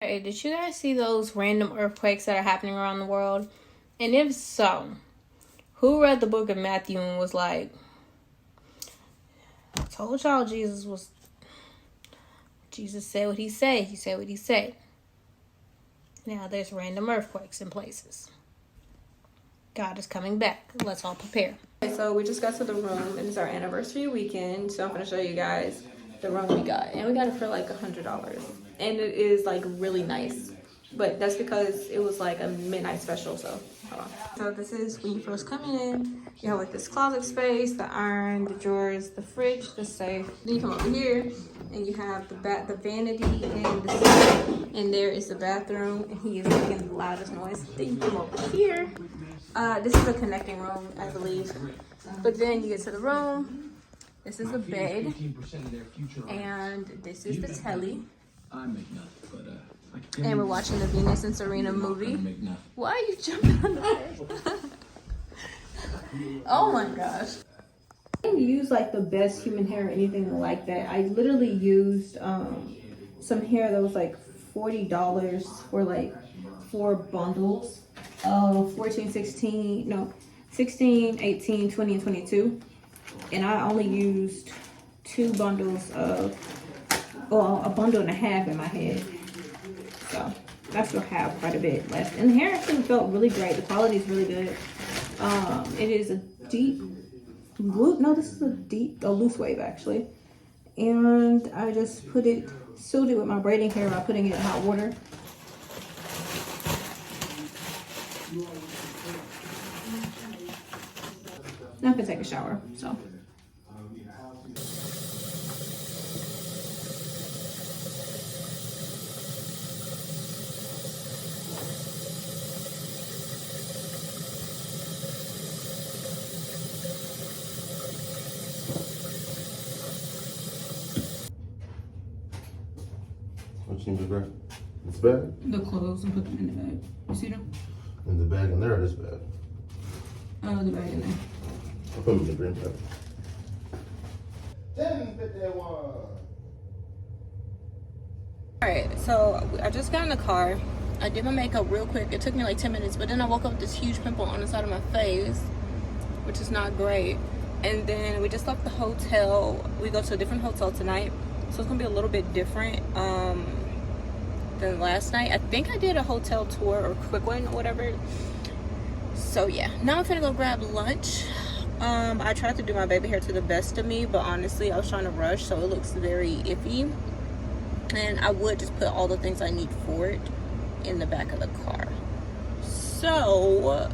Hey, did you guys see those random earthquakes that are happening around the world? And if so, who read the book of Matthew and was like, I told y'all Jesus said what he said. He said what he said. Now there's random earthquakes in places. God is coming back. Let's all prepare. Okay, so we just got to the room and it's our anniversary weekend. So I'm going to show you guys the room we got. And we got it for like $100. And it is like really nice. But that's because it was like a midnight special, so hold on. So this is when you first come in. You have like this closet space, the iron, the drawers, the fridge, the safe. Then you come over here and you have the vanity and the sink. And there is the bathroom, and he is making the loudest noise. Then you come over here. This is a connecting room, I believe. But then you get to the room. This is the bed, and this is the telly. And we're watching the Venus and Serena movie. Why are you jumping on that? Oh my gosh. I didn't use like the best human hair or anything like that. I literally used some hair that was like $40 for like 4 bundles of 14, 16, 18, 20, and 22. And I only used 2 bundles of, well, a bundle and a half in my head. So I still have quite a bit left. And the hair actually felt really great. The quality is really good. It is a deep blue. No, this is a loose wave actually. And I just sealed it with my braiding hair by putting it in hot water. Now I can take a shower, so. What's in the bag? This bag? The clothes and put them in the bag. You see them? In the bag in there or this bag? Oh, the bag in there. I'll put them in the green bag. Alright, so I just got in the car. I did my makeup real quick. It took me like 10 minutes, but then I woke up with this huge pimple on the side of my face, which is not great. And then we just left the hotel. We go to a different hotel tonight, so it's gonna be a little bit different than last night. I think I did a hotel tour or quick one or whatever. So yeah, now I'm gonna go grab lunch. I tried to do my baby hair to the best of me, but honestly I was trying to rush, so it looks very iffy. And I would just put all the things I need for it in the back of the car. So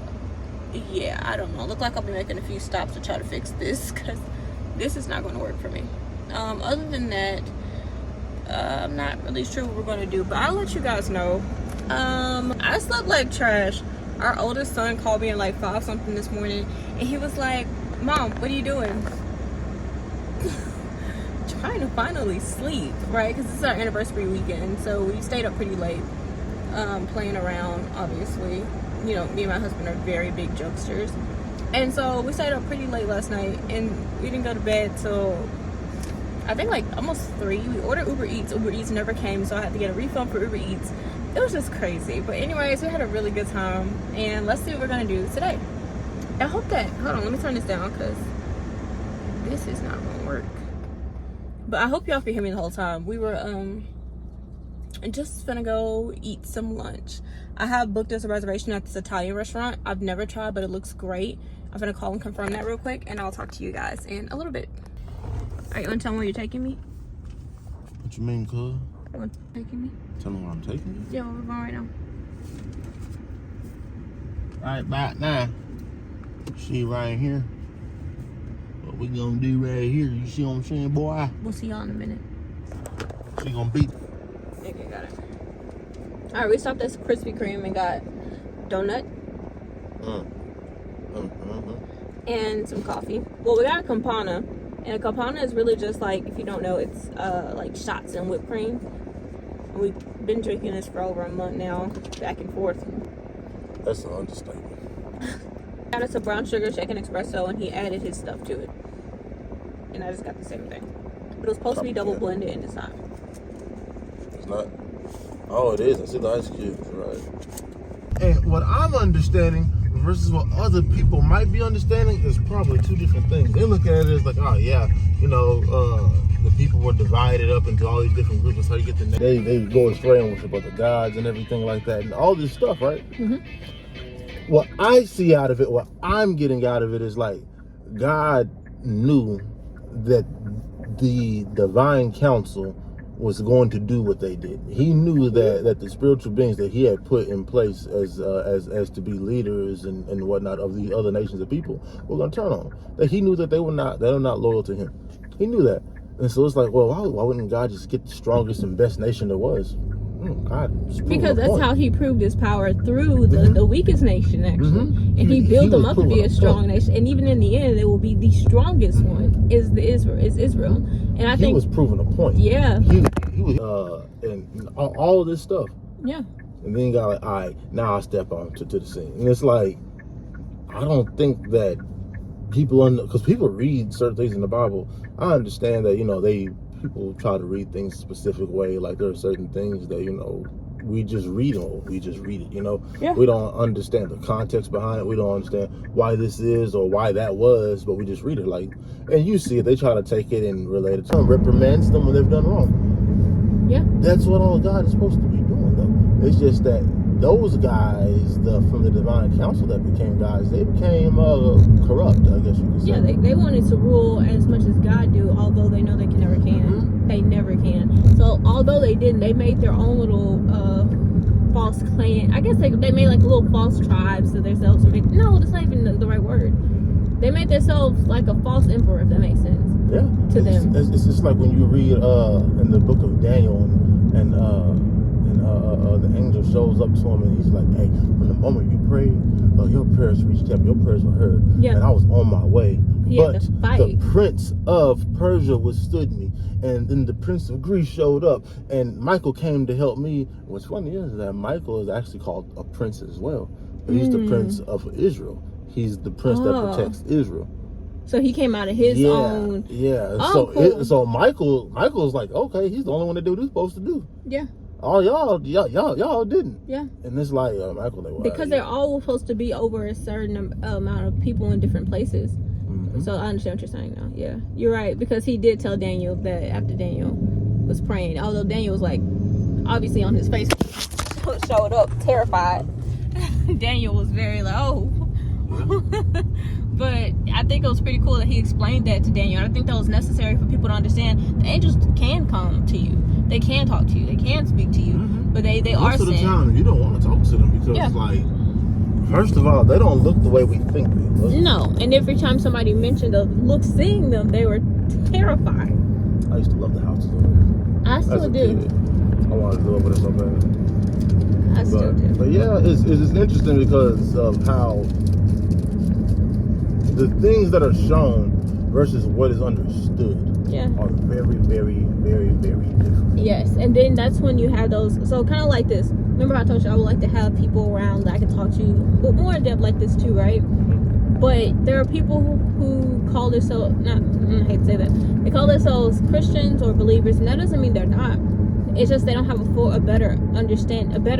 yeah, I don't know. Look like I'll be making a few stops to try to fix this, because this is not going to work for me. Other than that, I'm not really sure what we're going to do, but I'll let you guys know. I slept like trash. Our oldest son called me at like 5 something this morning, and he was like, Mom, what are you doing? Trying to finally sleep, right? Because this is our anniversary weekend, so we stayed up pretty late, playing around. Obviously, you know, me and my husband are very big jokesters, and so we stayed up pretty late last night, and we didn't go to bed till I think like almost 3. We ordered Uber Eats never came, so I had to get a refund for Uber Eats. It was just crazy. But anyways, we had a really good time, and let's see what we're gonna do today. I hope that, hold on, let me turn this down because this is not gonna work. But I hope y'all can hear me the whole time. We were just gonna go eat some lunch. I have booked us a reservation at this Italian restaurant. I've never tried, but it looks great. I'm gonna call and confirm that real quick, and I'll talk to you guys in a little bit. All right, you wanna tell me where you're taking me? What you mean, cuz? You wanna taking me? Tell me where I'm taking you? Yeah, where we're going right now. Right back now. See right here. What we gonna do right here? You see what I'm saying, boy? We'll see y'all in a minute. She gonna beat. Okay, got it. All right, we stopped at Krispy Kreme and got donut and some coffee. Well, we got a Campana, and a Campana is really just like, if you don't know, it's like shots and whipped cream. And we've been drinking this for over a month now, back and forth. That's an understatement. Got us a brown sugar shaken espresso, and he added his stuff to it. And I just got the same thing. But it was supposed to be double blended, and it's not. It's not? Oh, it is. I see the ice cubes, right. And what I'm understanding versus what other people might be understanding is probably two different things. They look at it as like, oh yeah, the people were divided up into all these different groups. That's how you get the name. They go astray and worship other gods and everything like that, and all this stuff, right? Mm-hmm. What I see out of it, what I'm getting out of it is like, God knew that the divine council was going to do what they did. He knew that the spiritual beings that he had put in place as to be leaders and whatnot of the other nations of people were going to turn on him. That he knew that they were not loyal to him. He knew that. And so it's like, well, why wouldn't God just get the strongest and best nation there was? God, because that's how he proved his power through the weakest nation, actually. Mm-hmm. And he built them up to be a strong nation. And even in the end, it will be the strongest one is Israel. And I think he was proving a point. Yeah. He was and all of this stuff. Yeah. And then you got like, all right, now I step on to the scene. And it's like, I don't think that because people read certain things in the Bible. I understand that, people try to read things a specific way. Like there are certain things that, we just read it, Yeah. We don't understand the context behind it. We don't understand why this is or why that was, but we just read it. Like, and you see it, they try to take it and relate it to them, reprimands them when they've done wrong. Yeah. That's what all God is supposed to be doing, though. It's just that those guys from the divine council that became guys, they became corrupt, I guess you could say. Yeah, they wanted to rule as much as God do, although they know they never can. Mm-hmm. They never can. So although they didn't, they made their own little false clan. I guess they made like little false tribes to themselves. No, that's not even the right word. They made themselves like a false emperor, if that makes sense. Yeah. To them. It's just like when you read in the book of Daniel and the angel shows up to him and he's like, hey, from the moment you prayed, your prayers reached heaven, your prayers were heard. Yeah. And I was on my way. But the prince of Persia withstood me. And then the prince of Greece showed up and Michael came to help me. What's funny is that Michael is actually called a prince as well. But he's the prince of Israel. He's the prince that protects Israel. So he came out of his own. Yeah. Oh, cool. So Michael's like, okay, he's the only one to do what he's supposed to do. Yeah. Oh, y'all didn't. Yeah. And it's like, Michael, because they're all supposed to be over a certain amount of people in different places. Mm-hmm. So I understand what you're saying now. Yeah, you're right. Because he did tell Daniel that after Daniel was praying, although Daniel was like, obviously on his face, showed up terrified. Daniel was very like, oh. But I think it was pretty cool that he explained that to Daniel. I think that was necessary for people to understand the angels can come to you. They can talk to you. They can speak to you. Mm-hmm. But they are most of the time, you don't want to talk to them because, like, first of all, they don't look the way we think they look. No. And every time somebody mentioned seeing them, they were terrified. I used to love the houses over there. I still do. Kid, I wanted to go over there so bad. I still do. But yeah, it's interesting because of how the things that are shown versus what is understood are very, very, very, very different. Yes, and then that's when you have those. So kind of like this. Remember I told you I would like to have people around that I can talk to, but more in depth like this too, right? But there are people who call themselves, I hate to say that, they call themselves Christians or believers, and that doesn't mean they're not. It's just they don't have a better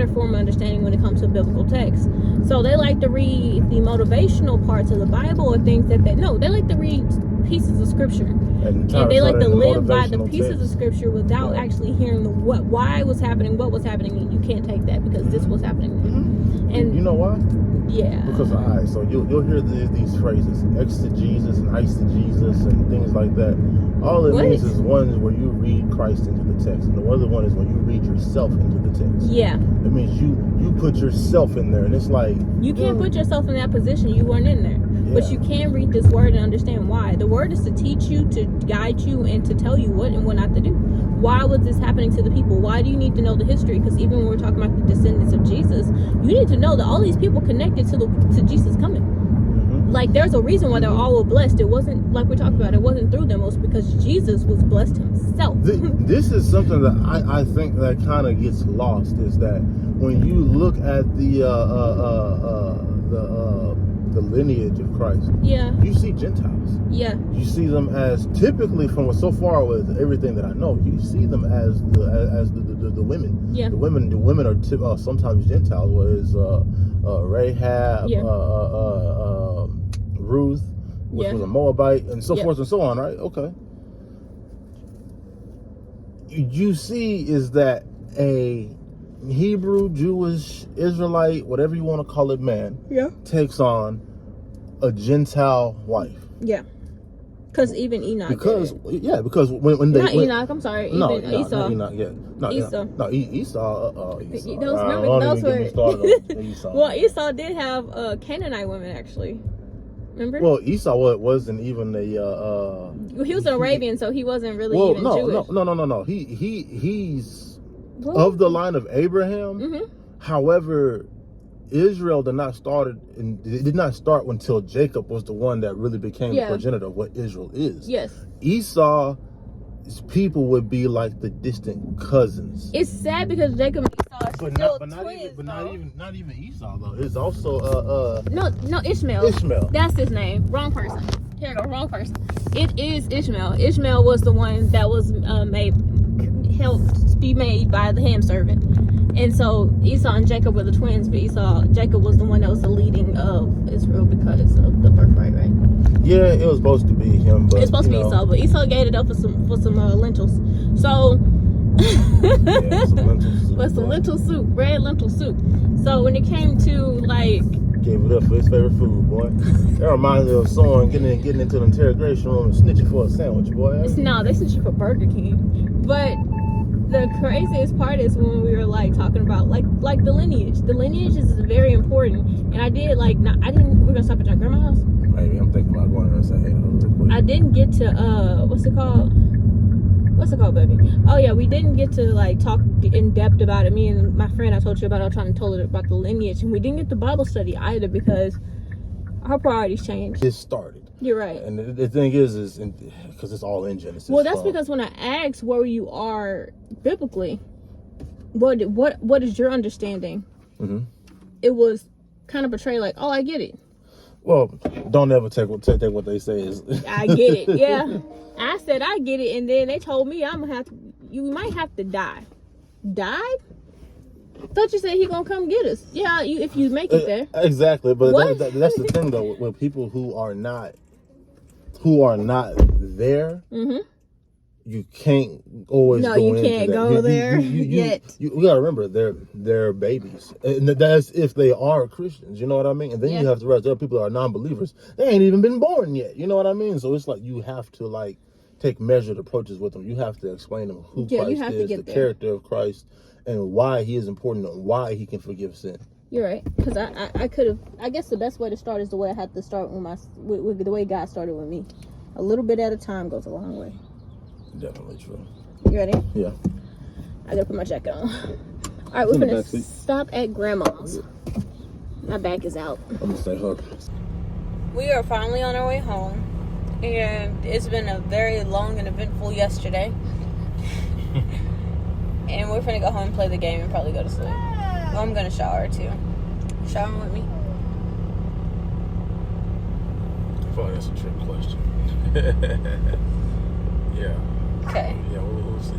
form of understanding when it comes to biblical text. So they like to read the motivational parts of the Bible or things that they like to read pieces of scripture. And they like to live by the pieces of scripture without actually hearing why was happening, what was happening, and you can't take that because this was happening. Mm-hmm. And you know why? Yeah. Because so you'll hear these phrases, exegesis and eisegesis and things like that. All it means is one is where you read Christ into the text, and the other one is when you read yourself into the text. Yeah. It means you put yourself in there, and it's like you can't put yourself in that position. You weren't in there. Yeah. But you can read this word and understand why. The word is to teach you, to guide you, and to tell you what and what not to do. Why was this happening to the people? Why do you need to know the history? Because even when we're talking about the descendants of Jesus, you need to know that all these people connected to Jesus coming. Mm-hmm. Like there's a reason why they're all blessed. It wasn't like we're talking about. It wasn't through them. It was because Jesus was blessed himself. This is something that I think that kind of gets lost. Is that when you look at the the lineage of Christ, Yeah. you see Gentiles. Yeah. You see them as typically, from so far with everything that I know, you see them as the women. Yeah. The women are sometimes Gentiles, whereas Rahab, Yeah. Ruth, which was a Moabite, and so forth and so on. Right? Okay. You see is that a Hebrew, Jewish, Israelite, whatever you want to call it, man, takes on a Gentile wife. Yeah. Because even Enoch. Because when they not Enoch, I'm sorry. Even Esau. not Enoch, Esau. No, Esau. Those were Esau. Well, Esau did have Canaanite women actually. Remember? Well, Esau wasn't even a. He was an Arabian, so he wasn't really even Jewish. No. He's of the line of Abraham. Mm-hmm. However, Israel did not start until Jacob was the one that really became the progenitor of what Israel is. Yes. Esau's people would be like the distant cousins. It's sad because Jacob and Esau are still twins. Not even Esau though. It's also no, Ishmael. Ishmael. That's his name. Wrong person. Here we go. Wrong person. It is Ishmael. Ishmael was the one that was helped be made by the handservant. And so Esau and Jacob were the twins, but Jacob was the one that was the leading of Israel because of the birthright, right? Yeah, it was supposed to be him, but it's supposed to be Esau, but Esau gave it up for some lentils. So some lentil soup. But some lentil soup, red lentil soup. So when it came to like, gave it up for his favorite food, boy. That reminds me of someone getting into the interrogation room and snitching for a sandwich, boy. No, they snitching for Burger King. But the craziest part is when we were like talking about like the lineage. The lineage is very important, and I did we're gonna stop at your grandma's house. Maybe I'm thinking about going there and say hey to her real quick. I didn't get to what's it called, baby? Oh yeah, we didn't get to like talk in depth about it. Me and my friend I told you about, I was trying to tell her about the lineage, and we didn't get the Bible study either because our priorities changed. It started. You're right. And the thing is because it's all in Genesis. Well, that's because when I asked where you are biblically, what is your understanding? Mm-hmm. It was kind of portrayed like, oh, I get it. Well, don't ever take what they say is. I get it. Yeah, I said I get it, and then they told me you might have to die. Die? Thought you said he gonna come get us. Yeah, if you make it there. Exactly, but that's the thing though. With people who are not there, mm-hmm. you can't always. No, go you can't go there yet. You gotta remember they're babies, and that's if they are Christians. You know what I mean? And then you have to realize there are people that are non-believers. They ain't even been born yet. You know what I mean? So it's like you have to like take measured approaches with them. You have to explain to them who Christ is, the character of Christ, and why he is important, and why he can forgive sin. You're right, because I could have. I guess the best way to start is the way I had to start with the way God started with me. A little bit at a time goes a long way. Definitely true. You ready? Yeah. I gotta put my jacket on. All right, we're gonna stop at Grandma's. My back is out. I'm gonna stay hooked. We are finally on our way home, and it's been a very long and eventful yesterday. And we're gonna go home and play the game and probably go to sleep. Well, I'm gonna shower too. Showering with me? I feel like that's a trick question. Yeah. Okay. Yeah, we'll see.